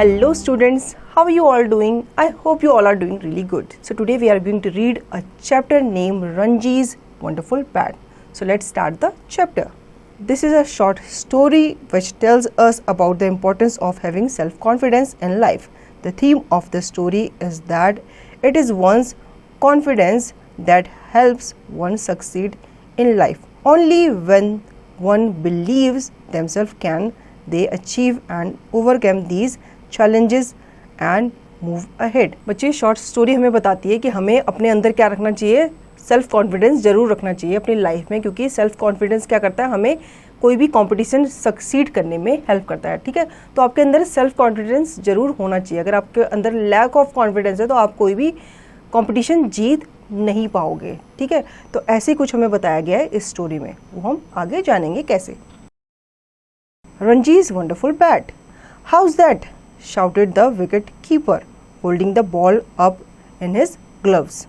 Hello students, how are you all doing? I hope you all are doing really good. So today we are going to read a chapter named Ranji's Wonderful Bat. So let's start the chapter. This is a short story which tells us about the importance of having self-confidence in life. The theme of the story is that it is one's confidence that helps one succeed in life. Only when one believes themselves can they achieve and overcome these challenges and move ahead. बच्चे short story हमें बताती है कि हमें अपने अंदर क्या रखना चाहिए, सेल्फ कॉन्फिडेंस जरूर रखना चाहिए अपनी लाइफ में, क्योंकि सेल्फ कॉन्फिडेंस क्या करता है, हमें कोई भी कंपटीशन सक्सीड करने में हेल्प करता है. ठीक है, तो आपके अंदर सेल्फ कॉन्फिडेंस जरूर होना चाहिए. अगर आपके अंदर लैक ऑफ कॉन्फिडेंस है तो आप कोई भी कंपटीशन जीत नहीं पाओगे. ठीक है, तो ऐसे कुछ हमें बताया गया है इस स्टोरी में, वो हम आगे जानेंगे कैसे. Ranji's wonderful bat. How's that? Shouted the wicket keeper, holding the ball up in his gloves.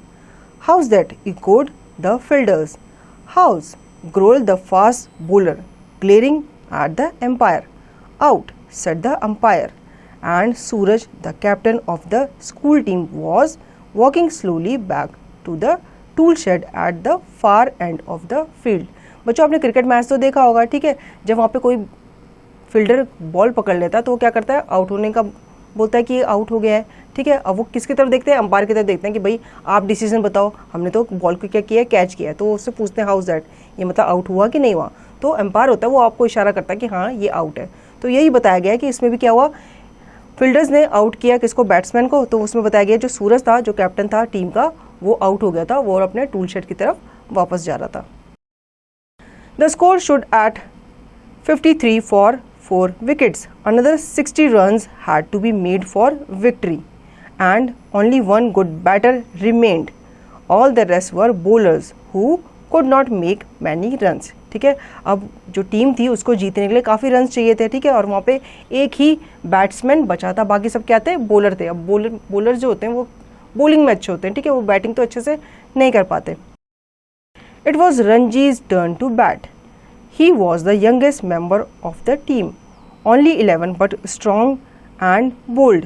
How's that? Echoed the fielders. How's? Growled the fast bowler, glaring at the umpire. Out, said the umpire. And Suraj, the captain of the school team, was walking slowly back to the tool shed at the far end of the field. बच्चों आपने cricket match तो देखा होगा. ठीक है, जब वहाँ पे कोई फील्डर बॉल पकड़ लेता है तो वो क्या करता है, आउट होने का बोलता है कि आउट हो गया है. ठीक है, अब वो किसकी तरफ देखते हैं, अंपायर की तरफ देखते हैं कि भाई आप डिसीजन बताओ, हमने तो बॉल को क्या किया है, कैच किया है. तो उससे पूछते हैं हाउस दैट, ये मतलब आउट हुआ कि नहीं हुआ. तो अंपायर होता है वो आपको इशारा करता है कि हाँ ये आउट है. तो यही बताया गया है कि इसमें भी क्या हुआ, फील्डर्स ने आउट किया किसको, बैट्समैन को. तो उसमें बताया गया जो सूरज था, जो कैप्टन था टीम का, वो आउट हो गया था, वो अपने टूल शेड की तरफ वापस जा रहा था. The score should eight 53 for 4 wickets. Another 60 runs had to be made for victory, and only one good batter remained. All the rest were bowlers who could not make many runs. ठीक है, अब जो team थी उसको जीतने के लिए काफ़ी रन चाहिए थे. ठीक है, और वहाँ पे एक ही बैट्समैन बचा था, बाकी सब क्या थे, बॉलर थे. अब बॉलर जो होते हैं वो बॉलिंग में अच्छे होते हैं. ठीक है, वो बैटिंग तो अच्छे से नहीं कर पाते. It was Ranji's turn to bat. He was the youngest member of the team, only 11 but strong and bold.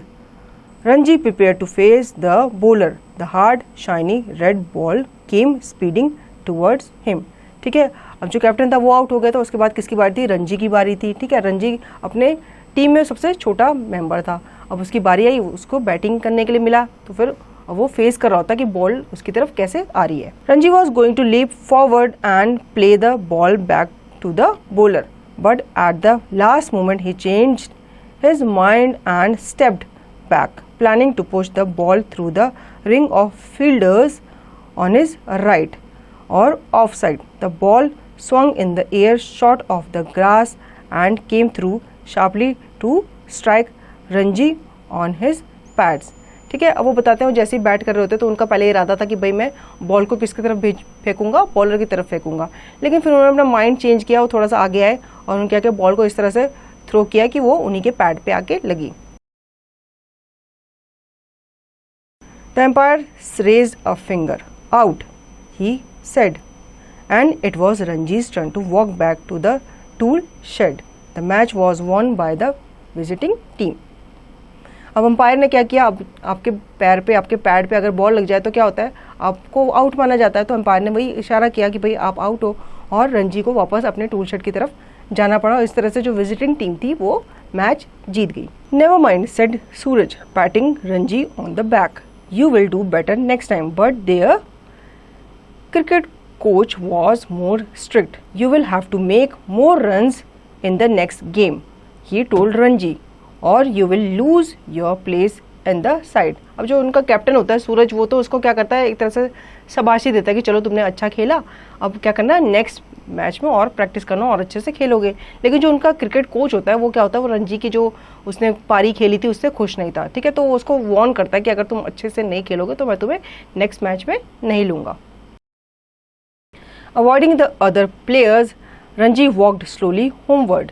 Ranji prepared to face the bowler. The hard, shiny red ball came speeding towards him. ठीक है, अब जो captain था वो out हो गया था. उसके बाद किसकी बारी थी, रंजी की बारी थी. ठीक है, रंजी अपने टीम में सबसे छोटा मेंबर था. अब उसकी बारी आई, उसको बैटिंग करने के लिए मिला. तो फिर वो फेस कर रहा होता कि बॉल उसकी तरफ कैसे आ रही है. Ranji was going to leap forward and play the ball back to the bowler, but at the last moment he changed his mind and stepped back, planning to push the ball through the ring of fielders on his right or offside. The ball swung in the air short of the grass and came through sharply to strike Ranji on his pads. ठीक है, अब वो बताते हैं वो जैसे ही bat कर रहे होते तो उनका पहले इरादा था कि भाई मैं बॉल को किसकी तरफ फेंकूंगा, बॉलर की तरफ फेंकूंगा. लेकिन फिर उन्होंने अपना माइंड चेंज किया, वो थोड़ा सा आगे आए और उन्होंने क्या किया, बॉल को इस तरह से थ्रो किया कि वो उन्हीं के पैड पे आके लगी. The umpire raised a finger. Out, he said, and it was Ranji's turn to walk back to the tool shed. The match was won by the visiting team. अब अंपायर ने क्या किया, अब आपके पैर पे, आपके पैड पे अगर बॉल लग जाए तो क्या होता है, आपको आउट माना जाता है. तो अंपायर ने वही इशारा किया कि भाई आप आउट हो, और रंजी को वापस अपने टूल शेड की तरफ जाना पड़ा. इस तरह से जो विजिटिंग टीम थी वो मैच जीत गई. Never mind, said Suraj, patting Ranji on the back. You will do better next time. But there cricket coach was more strict. You will have to make more runs in the next game, he told Ranji, or you will lose your place in the side. अब जो उनका captain होता है सूरज, वो तो उसको क्या करता है, एक तरह से शाबाशी देता है कि चलो तुमने अच्छा खेला, अब क्या करना है, नेक्स्ट मैच में और प्रैक्टिस करना और अच्छे से खेलोगे. लेकिन जो उनका क्रिकेट कोच होता है वो क्या होता है, वो रंजी की जो उसने पारी खेली थी उससे खुश नहीं था. ठीक है, तो वो उसको वार्न करता है कि अगर तुम अच्छे से नहीं खेलोगे तो मैं तुम्हें नेक्स्ट मैच में नहीं लूँगा. Avoiding the other players, Ranji walked slowly homeward.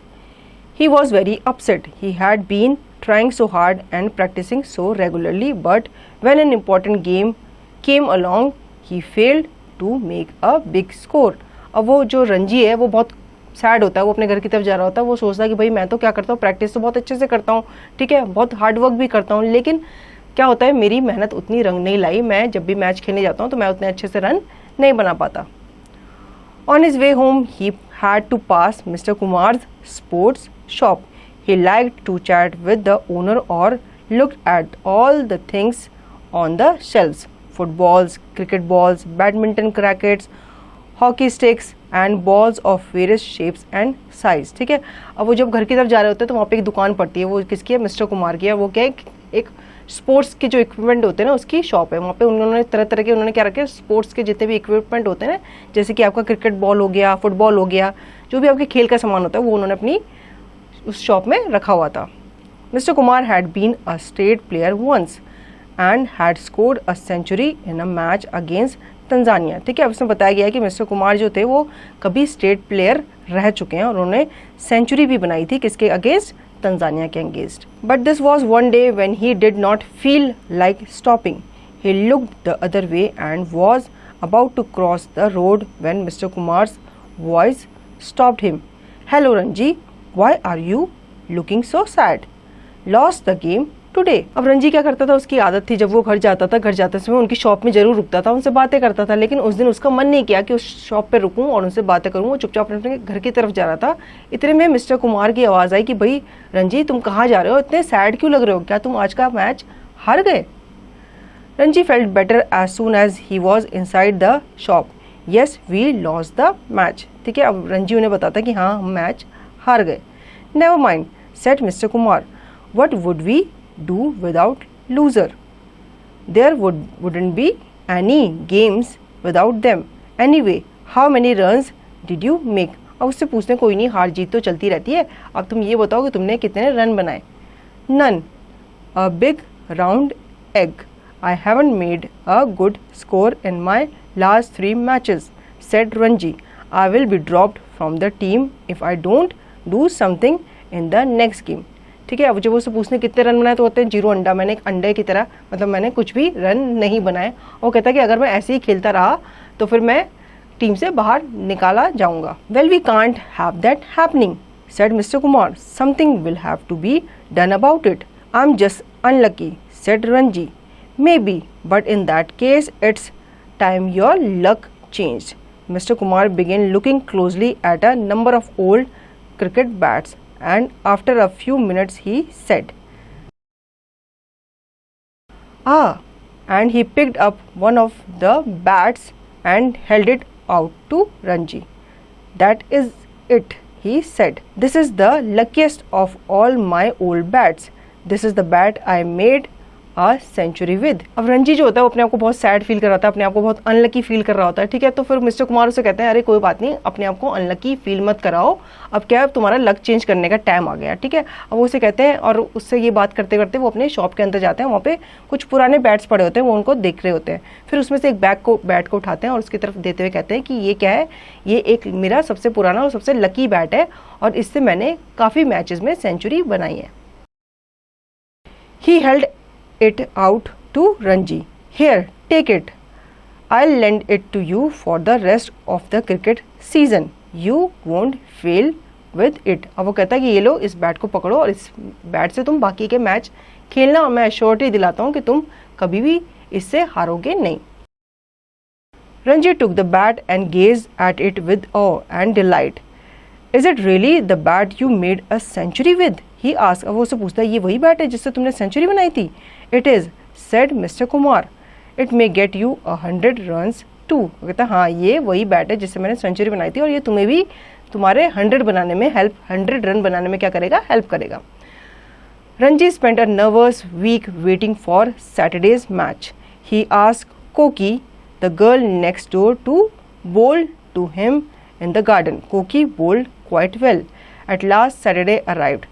He was very upset. He had been trying so hard and practicing so regularly, but when an important game came along, he failed to make a big score. अब वो जो रंजी है वो बहुत sad होता है, वो अपने घर की तरफ जा रहा होता है, वो सोचता है कि भाई मैं तो क्या करता हूँ, प्रैक्टिस तो बहुत अच्छे से करता हूँ, ठीक है, बहुत हार्ड वर्क भी करता हूँ, लेकिन क्या होता है मेरी मेहनत उतनी रंग नहीं लाई, मैं जब भी मैच खेलने जाता हूँ तो मैं उतने अच्छे से रन नहीं बना पाता। On his way home he had to pass mister Kumar's sports shop. He like to chat with the owner और look at all the things on the shelves, footballs, cricket balls, badminton rackets, hockey sticks and balls of various shapes and size. ठीक है, अब वो जब घर की तरफ जा रहे होते हैं तो वहाँ पे एक दुकान पड़ती है, वो किसकी है, मिस्टर कुमार की है। वो क्या है, एक स्पोर्ट्स के जो इक्विपमेंट होते हैं ना उसकी शॉप है। वहाँ पे उन्होंने तरह तरह के उन्होंने क्या रखे, स्पोर्ट्स के जितने भी इक्विपमेंट होते हैं ना, जैसे कि आपका क्रिकेट बॉल हो गया, फुटबॉल हो गया, जो भी आपके खेल का सामान होता है वो उन्होंने अपनी उस शॉप में रखा हुआ था। Mister Kumar had been a state player once and had scored a century in a match against Tanzania. ठीक है, अब इसमें बताया गया है कि मिस्टर कुमार जो थे वो कभी स्टेट प्लेयर रह चुके हैं और उन्होंने सेंचुरी भी बनाई थी, किसके अगेंस्ट, तंजानिया के against. But this was one day when he did not feel like stopping. He looked the other way and was about to cross the road when mister Kumar's voice stopped him. Hello Ranji, why are you looking so sad? Lost the game today. अब रंजी क्या करता था, उसकी आदत थी जब वो घर जाता था, घर जाते समय उनकी शॉप में जरूर रुकता था, उनसे बातें करता था, लेकिन उस दिन उसका मन नहीं किया कि उस शॉप पे रुकूं और उनसे बातें करूं। वो चुपचाप अपने घर की तरफ जा रहा था। इतने में मिस्टर कुमार की आवाज़ आई कि भाई रंजी, तुम कहाँ जा रहे हो, इतने सैड क्यों लग रहे हो, क्या तुम आज का मैच हार गए? Ranji felt better as soon as he was inside the shop. Yes we lost the match. ठीक है, अब रंजी उन्हें बताता कि हाँ हम मैच हार गए। Never mind said mister Kumar, what would we do without loser? There wouldn't be any games without them. Anyway, how many runs did you make? अब उससे पूछने, कोई नहीं, हार जीत तो चलती रहती है, अब तुम ये बताओ कि तुमने कितने रन बनाए? None. A big round egg. I haven't made a good score in my last 3 matches, said Ranji. I will be dropped from the team if I don't do something in the next game. ठीक है, अब जब उससे पूछने कितने run बनाए तो होते हैं 0 अंडा, मैंने एक अंडे की तरह, मतलब मैंने कुछ भी रन नहीं बनाए। वो कहता है कि अगर मैं ऐसे ही खेलता रहा तो फिर मैं टीम से बाहर निकाला जाऊंगा। Well we can't have that happening, said mister Kumar, something will have to be done about it. I am just unlucky, said Ranji. Maybe, but in that case it's time your luck changed. Mister Kumar began looking closely at a number of old cricket bats and after a few minutes he said, "Ah," and he picked up one of the bats and held it out to Ranji. "That is it," he said. "This is the luckiest of all my old bats. This is the bat I made a century with." अब रंजी जो होता है वो अपने आप को बहुत sad feel कर रहा था, अपने आप को बहुत अनलकी फील कर रहा होता है। ठीक है, तो फिर मिस्टर कुमार उसे कहते हैं, अरे कोई बात नहीं, अपने आप को अनलकी फील मत कराओ, अब क्या है, तुम्हारा लक चेंज करने का टाइम आ गया। ठीक है, अब वो उसे कहते हैं और उससे ये बात करते करते वो अपने शॉप के अंदर जाते हैं। वहाँ पे कुछ पुराने बैट्स पड़े होते हैं, वो उनको देख रहे होते हैं। फिर उसमें से एक बैट को उठाते हैं और उसकी तरफ देते हुए कहते हैं कि ये क्या है, ये एक मेरा सबसे पुराना और सबसे लकी बैट है और इससे मैंने काफ़ी मैचेस में सेंचुरी बनाई है। He held it out to Ranji. Here, take it. I'll lend it to you for the rest of the cricket season. You won't fail with it. अब वो कहता है कि ये लो, इस बैट को पकड़ो और इस बैट से तुम बाकी के मैच खेलना और मैं श्योरिटी दिलाता हूँ कि तुम कभी भी इससे हारोगे नहीं। Ranji took the bat and gazed at it with awe and delight. Is it really the bat you made a century with? He asked. अब वो उससे पूछता है, ये वही बैट है जिससे तुमने सेंचुरी बनाई थी? It is, said Mr. Kumar. It may get you 100 runs too. वो कहता है, हाँ ये वही बैट है जिससे मैंने सेंचुरी बनाई थी और ये तुम्हें भी तुम्हारे 100 बनाने में 100 रन बनाने में क्या करेगा, हेल्प करेगा। Ranji spent a nervous week waiting for Saturday's match. He asked Koki, the girl next door, to bowl to him in the garden. Koki bowled quite well. At last Saturday arrived.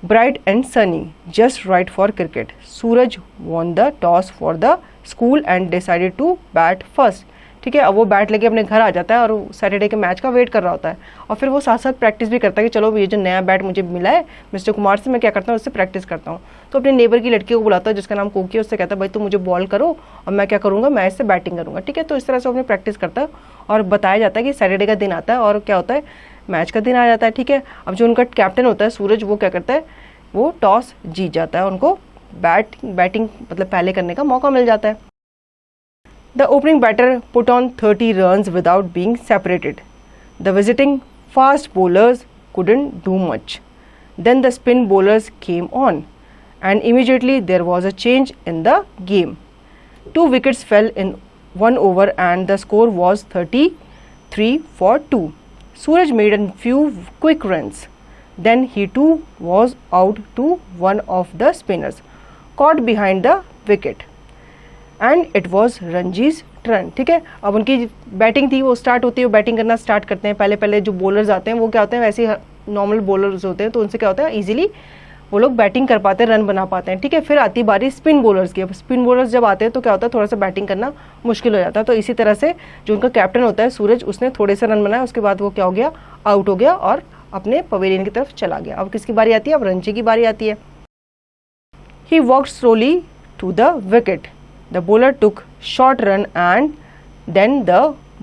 Bright and sunny, just right for cricket. Suraj won the toss for the school and decided to bat first. ठीक है, अब वो bat लेके अपने घर आ जाता है और सैटरडे के मैच का वेट कर रहा होता है और फिर वो साथ साथ प्रैक्टिस भी करता है कि चलो ये जो नया बैट मुझे मिला है मिस्टर कुमार से, मैं क्या करता हूँ उससे प्रैक्टिस करता हूँ। तो अपने नेबर की लड़की को बुलाता है जिसका नाम कोकी है, उससे कहता है भाई तुम मुझे बॉल करो और मैं क्या करूँगा, मैं इससे बैटिंग करूँगा। ठीक है, तो इस तरह से अपने प्रैक्टिस करता है और बताया जाता है कि सैटरडे का दिन आता है और क्या होता है, मैच का दिन आ जाता है, ठीक है। अब जो उनका कैप्टन होता है सूरज, वो क्या करता है, वो टॉस जीत जाता है, उनको बैटिंग मतलब पहले करने का मौका मिल जाता है। The opening batter put on 30 runs without being separated. The visiting fast bowlers couldn't do much. Then the spin bowlers came on, and immediately there was a change in the game. 2 wickets fell in 1 over and the score was 33 for 2. Suraj made a few quick runs. Then he too was out to one of the spinners, caught behind the wicket. And it was Ranji's turn, ठीक है। अब उनकी batting थी, वो start होती है, वो batting करना स्टार्ट करते हैं। पहले जो बॉलर्स आते हैं वो क्या होते हैं, वैसे ही नॉर्मल बॉलर्स होते हैं, तो उनसे क्या होता है, इजीली वो लोग बैटिंग कर पाते हैं, रन बना पाते हैं, ठीक है। फिर आती बारी स्पिन बॉलर्स की। अब स्पिन बॉलर्स जब आते हैं तो क्या होता है, थोड़ा सा बैटिंग करना मुश्किल हो जाता है। तो इसी तरह से जो उनका कैप्टन होता है सूरज, उसने थोड़े से रन बनाए, उसके बाद वो क्या हो गया, आउट हो गया और अपने पवेलियन की तरफ चला गया। अब किसकी बारी आती है, अब रंजी की बारी आती है। He walked slowly to the wicket. The bowler took short run and then the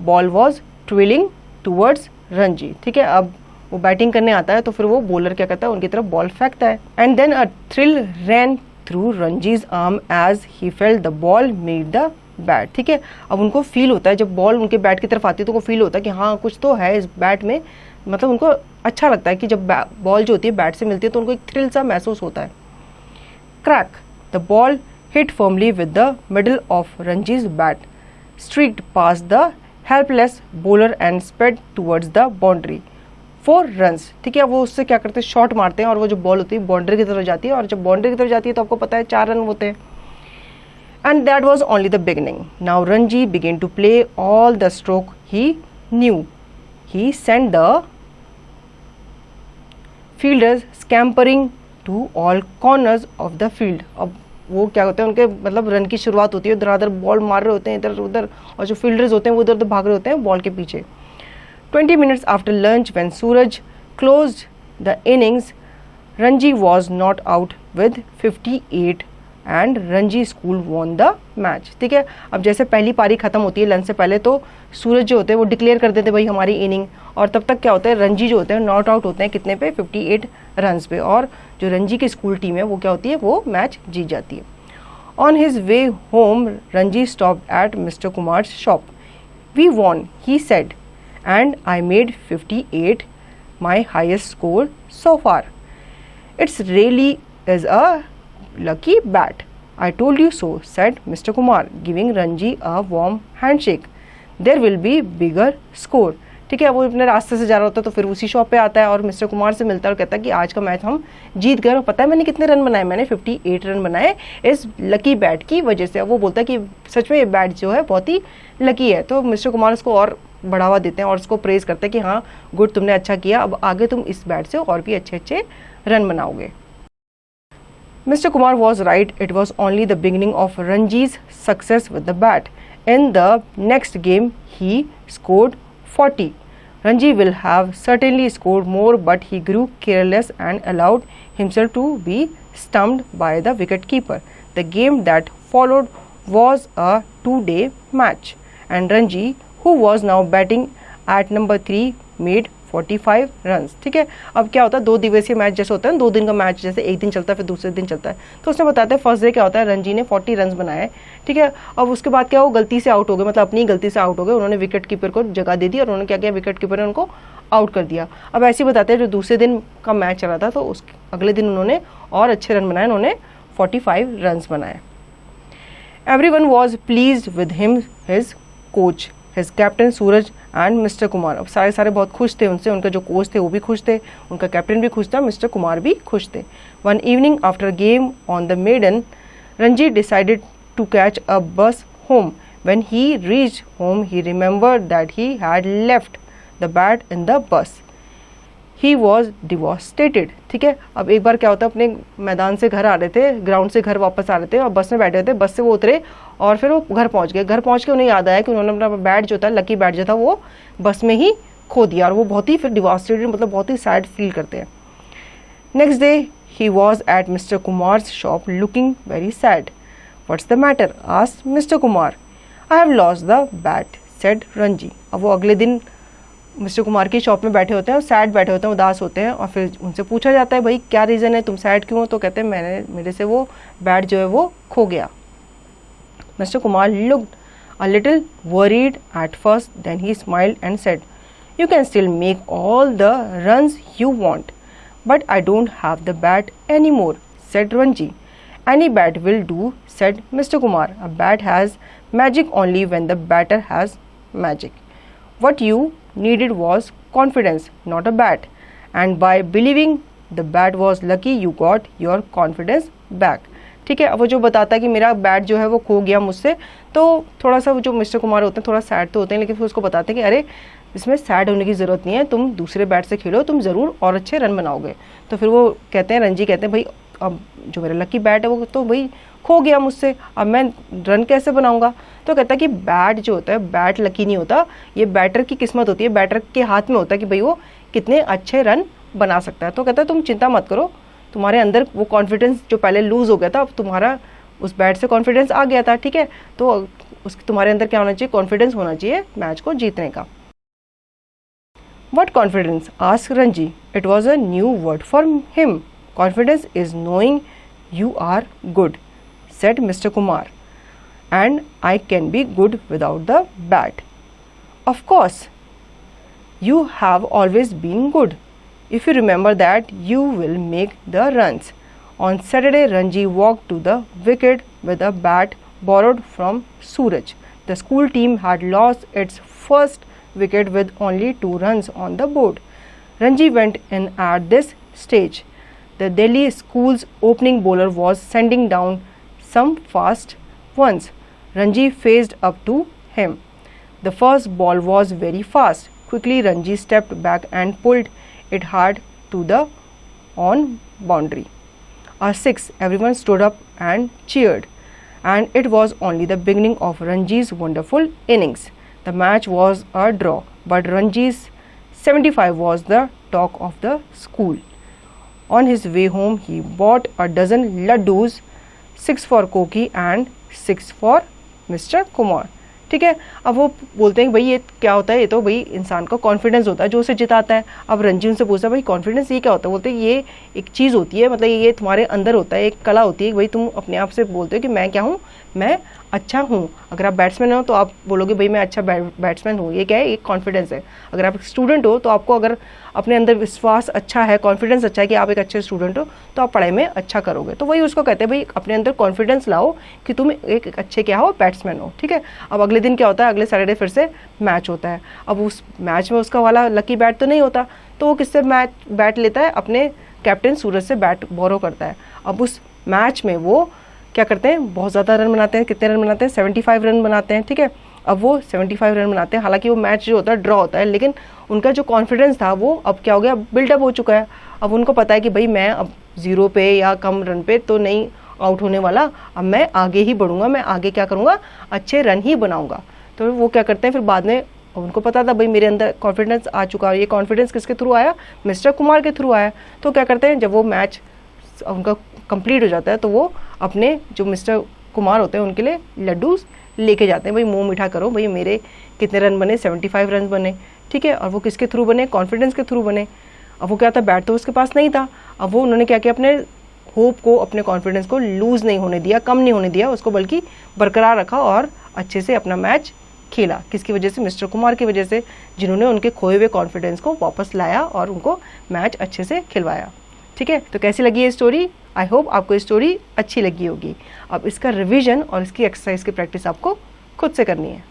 ball was twirling towards Ranji, ठीक है। अब वो बैटिंग करने आता है तो फिर वो बॉलर क्या करता है, उनकी तरफ बॉल फेंकता है। And then a thrill ran through Ranji's arm as he felt the ball meet the bat, ठीक है। अब उनको फील होता है, जब बॉल उनके बैट की तरफ आती है तो उनको फील होता है कि हाँ कुछ तो है इस बैट में, मतलब उनको अच्छा लगता है कि जब बॉल जो होती है बैट से मिलती है तो उनको एक थ्रिल सा महसूस होता है। Crack, the ball hit firmly with the middle of Ranji's bat, streaked past the helpless bowler and sped towards the boundary for runs, ठीक है। वो उससे क्या करते हैं, शॉट मारते हैं और वो जो बॉल होती है बाउंड्री की तरफ जाती है, और जब बाउंड्री की तरफ जाती है तो आपको पता है 4 रन होते हैं। And that was only the beginning. Now Ranji began to play all the stroke he knew. He sent the fielders scampering to all corners of the field. अब वो क्या होते हैं, उनके मतलब रन की शुरुआत होती है, इधर उधर बॉल मार रहे होते हैं इधर उधर, और जो फील्डर्स होते हैं वो इधर उधर भाग रहे होते हैं बॉल के पीछे। 20 minutes after lunch when Suraj closed the innings, Ranji was not out with 58 and Ranji school won the match, ठीक है। अब जैसे पहली पारी खत्म होती है लंच से पहले, तो सूरज जो होते हैं वो डिक्लेयर कर देते भाई हमारी इनिंग, और तब तक क्या होता है, रंजी जो होते हैं नॉट आउट होते हैं कितने पे, 58 रन्स पे, और जो रंजी की स्कूल टीम है वो क्या होती है, वो मैच जीत जाती है। On his way home Ranji stopped at mister Kumar shop. We won, he said, and I made 58, my highest score so far. It's really is a lucky bat. I told you so, said Mr. Kumar, giving Ranji a warm handshake. There will be bigger score. ठीक है, वो अपने रास्ते से जा रहा होता है तो फिर उसी शॉप पे आता है और मिस्टर कुमार से मिलता है और कहता है कि आज का मैच हम जीत गए, और पता है मैंने कितने रन बनाए, मैंने 58 रन बनाए इस लकी बैट की वजह से। वो बोलता है कि सच में ये बैट जो है बहुत ही लकी है। तो मिस्टर कुमार उसको और बढ़ावा देते हैं और उसको प्रेज करते हैं कि हाँ गुड, तुमने अच्छा किया, अब आगे तुम इस बैट से और भी अच्छे अच्छे रन बनाओगे। Mr. Kumar was right. It was only the beginning of Ranji's success with the bat. In the next game, he scored 40. Ranji will have certainly scored more, but he grew careless and allowed himself to be stumped by the wicket-keeper. The game that followed was a 2-day match, and Ranji, who was now batting at number 3, made 45 runs. ठीक है, अब क्या होता है, 2 दिवसीय match जैसे होता है, 2 दिन का मैच जैसे एक दिन चलता है फिर दूसरे दिन चलता है, तो उसने बताते हैं फर्स्ट डे क्या होता है, रंजी ने 40 रन बनाए, ठीक है। अब उसके बाद क्या, वो गलती से आउट हो गए, मतलब अपनी गलती से आउट हो गए, उन्होंने विकेट कीपर को जगह दे दी और उन्होंने क्या किया, विकेट कीपर ने उनको आउट कर दिया। अब ऐसे ही बताते हैं जो दूसरे दिन का मैच चला था तो उस अगले दिन उन्होंने और अच्छे रन बनाए, उन्होंने 45 रन बनाए। Everyone was pleased with him, his coach, his captain Suraj and mister Kumar. अब सारे बहुत खुश थे उनसे, उनका जो कोच थे वो भी खुश थे, उनका कैप्टन भी खुश था, मिस्टर कुमार भी खुश थे। One evening after game on the maidan, Ranji decided to catch a bus home. When he reached home he remembered that he had left the bat in the bus. He was डिवोस्टेटेड, ठीक है। अब एक बार क्या होता है, अपने मैदान से घर आ रहे थे, ग्राउंड से घर वापस आ रहे थे और बस में बैठे थे, बस से वो उतरे और फिर वो घर पहुंच गए। घर पहुंच के उन्हें याद आया कि उन्होंने अपना बैट जो था, लकी बैट जो था, वो बस में ही खो दिया, और वो बहुत ही फिर डिवोस्टेटेड, मतलब बहुत ही सैड फील करते हैं। Next day he was at mister Kumar shop looking very sad. What's the matter, asked mister Kumar. I have lost the bat, said Ranji. अब वो अगले दिन मिस्टर कुमार की शॉप में बैठे होते हैं और सैड बैठे होते हैं, उदास होते हैं, और फिर उनसे पूछा जाता है भाई क्या रीज़न है, तुम सैड क्यों हो? तो कहते हैं मेरे से वो बैट जो है वो खो गया। Mister Kumar looked a little worried at first, then he smiled and said, "You can still make all the runs you want, but I don't have the bat anymore," said Ranji. "Any bat will do," said Mr. Kumar. "A bat has magic only when the batter has magic. What you needed was confidence, not a bat. And by believing the bat was lucky, you got your confidence back." ठीक है, अब वो जो बताता है कि मेरा bat जो है वो खो गया मुझसे, तो थोड़ा सा वो जो मिस्टर कुमार होते हैं थोड़ा सैड तो होते हैं, लेकिन फिर उसको बताते हैं कि अरे इसमें सैड होने की ज़रूरत नहीं है, तुम दूसरे बैट से खेलो, तुम ज़रूर और अच्छे रन बनाओगे। तो फिर वो कहते हैं, रणजी कहते हैं भाई अब जो मेरा लकी बैट है वो तो भाई खो गया मुझसे, अब मैं रन कैसे बनाऊंगा? तो कहता है कि बैट जो होता है, बैट लकी नहीं होता, ये बैटर की किस्मत होती है, बैटर के हाथ में होता है कि भाई वो कितने अच्छे रन बना सकता है। तो कहता है तुम चिंता मत करो, तुम्हारे अंदर वो कॉन्फिडेंस जो पहले लूज़ हो गया था, अब तुम्हारा उस बैट से कॉन्फिडेंस आ गया था, ठीक है, तो तुम्हारे अंदर क्या होना चाहिए? कॉन्फिडेंस होना चाहिए मैच को जीतने का। What confidence? asked Ranji. It was a new word for him. Confidence is knowing you are good, said Mr. Kumar. And I can be good without the bat. Of course, you have always been good. If you remember that, you will make the runs. On Saturday, Ranji walked to the wicket with a bat borrowed from Suraj. The school team had lost its first wicket with only 2 runs on the board. Ranji went in at this stage. The Delhi school's opening bowler was sending down some fast ones. Ranji faced up to him. The first ball was very fast. Quickly, Ranji stepped back and pulled it hard to the on boundary. A 6. Everyone stood up and cheered. And it was only the beginning of Ranji's wonderful innings. The match was a draw, but Ranji's 75 was the talk of the school. On his way home, he bought a dozen laddus, 6 for Koki and 6 for Mr. Kumar. ठीक है, अब वो बोलते हैं कि भाई ये क्या होता है? ये तो भाई इंसान का कॉन्फिडेंस होता है जो उसे जिताता है। अब रंजी उनसे पूछता है भाई कॉन्फिडेंस ये क्या होता है? बोलते हैं ये एक चीज़ होती है, मतलब ये तुम्हारे अंदर होता है, एक कला होती है कि भाई तुम अपने आप से बोलते हो कि मैं क्या हूँ, मैं अच्छा हूँ। अगर आप बैट्समैन हो तो आप बोलोगे भाई मैं अच्छा बैट्समैन हूँ, ये क्या है? एक कॉन्फिडेंस है। अगर आप स्टूडेंट हो तो आपको अगर अपने अंदर विश्वास अच्छा है, कॉन्फिडेंस अच्छा है कि आप एक अच्छे स्टूडेंट हो, तो आप पढ़ाई में अच्छा करोगे। तो वही उसको कहते हैं भाई अपने अंदर कॉन्फिडेंस लाओ कि तुम एक अच्छे क्या हो, बैट्समैन हो। ठीक है, अब अगले दिन क्या होता है? अगले सैटरडे फिर से मैच होता है। अब उस मैच में उसका वाला लकी बैट तो नहीं होता, तो वो किससे बैट लेता है? अपने कैप्टन सूरज से बैट बोरो करता है। अब उस मैच में वो क्या करते हैं? बहुत ज़्यादा रन बनाते हैं। कितने रन बनाते हैं? 75 रन बनाते हैं। ठीक है, अब वो 75 रन बनाते हैं। हालांकि वो मैच जो होता है ड्रॉ होता है, लेकिन उनका जो कॉन्फिडेंस था वो अब क्या हो गया? बिल्डअप हो चुका है। अब उनको पता है कि भाई मैं अब 0 पे या कम रन पे तो नहीं आउट होने वाला, अब मैं आगे ही बढ़ूंगा, मैं आगे क्या करूँगा? अच्छे रन ही बनाऊंगा। तो वो क्या करते हैं फिर बाद में, उनको पता था भाई मेरे अंदर कॉन्फिडेंस आ चुका है। ये कॉन्फिडेंस किसके थ्रू आया? मिस्टर कुमार के थ्रू आया। तो क्या करते हैं, जब वो मैच उनका कंप्लीट हो जाता है तो वो अपने जो मिस्टर कुमार होते हैं उनके लिए लड्डूस लेके जाते हैं। भाई मुंह मीठा करो, भाई मेरे कितने रन बने? 75 रन बने। ठीक है, और वो किसके थ्रू बने? कॉन्फिडेंस के थ्रू बने। अब वो क्या था? बैट तो उसके पास नहीं था। अब वो उन्होंने क्या किया? अपने होप को, अपने कॉन्फिडेंस को लूज़ नहीं होने दिया, कम नहीं होने दिया उसको, बल्कि बरकरार रखा और अच्छे से अपना मैच खेला। किसकी वजह से? मिस्टर कुमार की वजह से, जिन्होंने उनके खोए हुए कॉन्फिडेंस को वापस लाया और उनको मैच अच्छे से खिलवाया। ठीक है, तो कैसी लगी ये स्टोरी? आई होप आपको ये स्टोरी अच्छी लगी होगी। अब इसका रिवीजन और इसकी एक्सरसाइज की प्रैक्टिस आपको खुद से करनी है।